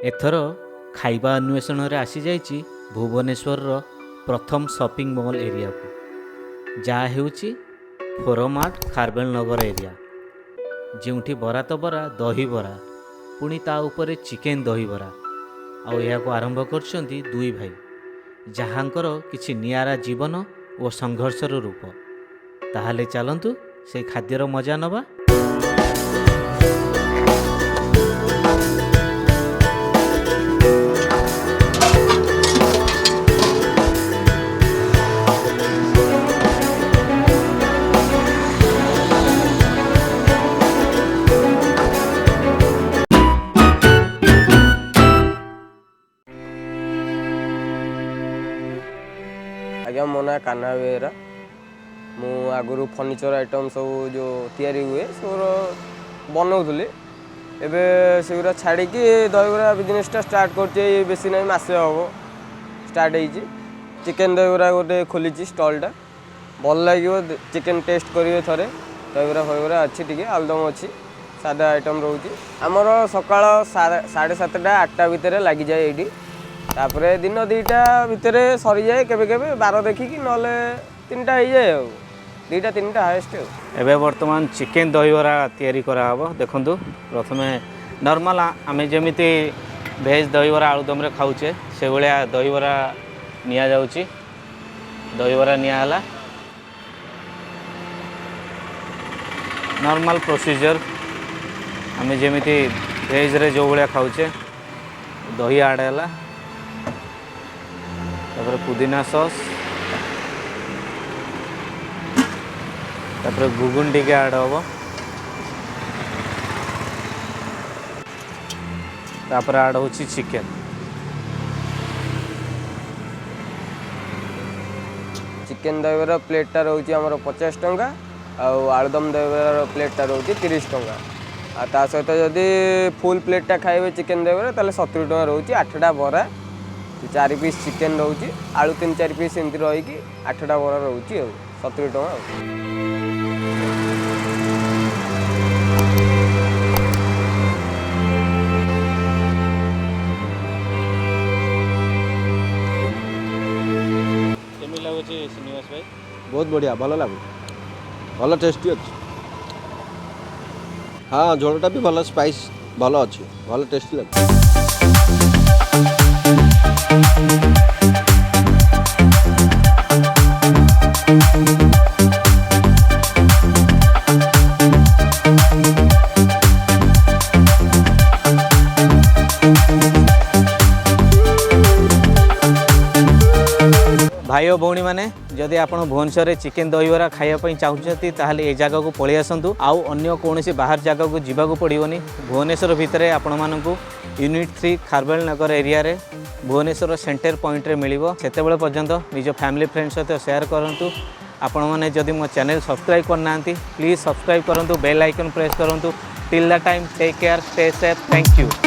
एथर खाइबा अन्वेषण रे आसी जाइछि भुवनेश्वर प्रथम शॉपिंग मॉल एरिया को जहाँ हेउछि फोरमार्ट खारबेल नगर एरिया जोंठी बरा तो बरा दही बरा पुणी ता उपरे चिकेन दही बरा आउ या को आरंभ करछंती दुई भाई जहाँकर किछि नियारा जीवन और संघर्षर रूप। ताहाले चलंतु से खाद्यर मजा नबा। आज्ञा मो ना कान्हा बेहेरा मु आगुरी फर्निचर आइटम सब जो तैयारी हुए सब बनाऊली एबे सेगुरा छाड़ी दहीबरा बिजनेसटा स्टार्ट करछे बेसी नहीं मासे हम स्टार्ट होइछि। चिकेन दहीबरा गोटे खोली स्टलटा भल लगे चिकेन टेस्ट करेंगे थे दहीबरा फहीबरा अच्छी टी आलुदम अच्छी सादा आइटम रोचे आमर सकाळ 7:30 8टा भितर लगी जाए ये तापरे दिन 2टा भितर सरी जाए केबे केबे 12 देखिकी नले 3टा हो जाए 2टा 3टा हाएस्ट। एबे वर्तमान चिकेन दहीबरा तैयारी करा हबो। देखंतु प्रथमे नॉर्मल आमे जेमिति भेज दहीबरा आलुदम रे खाउचे से भलिया दहीबरा निया जाउची। दहीबरा निया हला नॉर्मल प्रोसीजर आमे जेमिति भेज रे जो भलिया खाउचे दही आड हला तापर पुदीना सॉस तापर गुगुन टिके आड हबो तापर आड होची चिकेन चिकेन दहीबरा प्लेटा रोचे आमर 50 टंका आलुदम दहीबरा प्लेटा रोचे 30 टंका आ ता सहित जदि फुल प्लेटा खाइबे चिकेन दहीबरा ताले 70 टंका रोचे 8टा बरा 4 पीस चिकेन रोचे आलू 3-4 पीस एमती रही 8टा बरा रोचे 70 टंका। श्रीनिवास भाई बहुत बढ़िया भल लगु भल टेस्टी अच्छी हाँ झोलटा भी भल स्पाइस भल अच्छी भल टेस्टी लगे। भाई और भौणी मैंने जदि आप भुवनेश्वर चिकेन दहीबरा खायापी चाहते ताहले ए जगह को पलि आसतु आउ अन्य कौन बाहर जगह को जीवा पड़ोनी। भुवनेश्वर भितर आपण मानू यूनिट 3 खारबेल नगर एरिया रे भुवनेश्वर सेंटर पॉइंट रे मिलिबो। सेतेबेले पर्यंत निज फैमिली फ्रेंड सहित शेयर करंतु। आपण माने जदि मो चैनल सब्सक्राइब करना प्लीज सब्सक्राइब करंतु बेल आइकन प्रेस करंतु। Till the time take care stay safe thank you.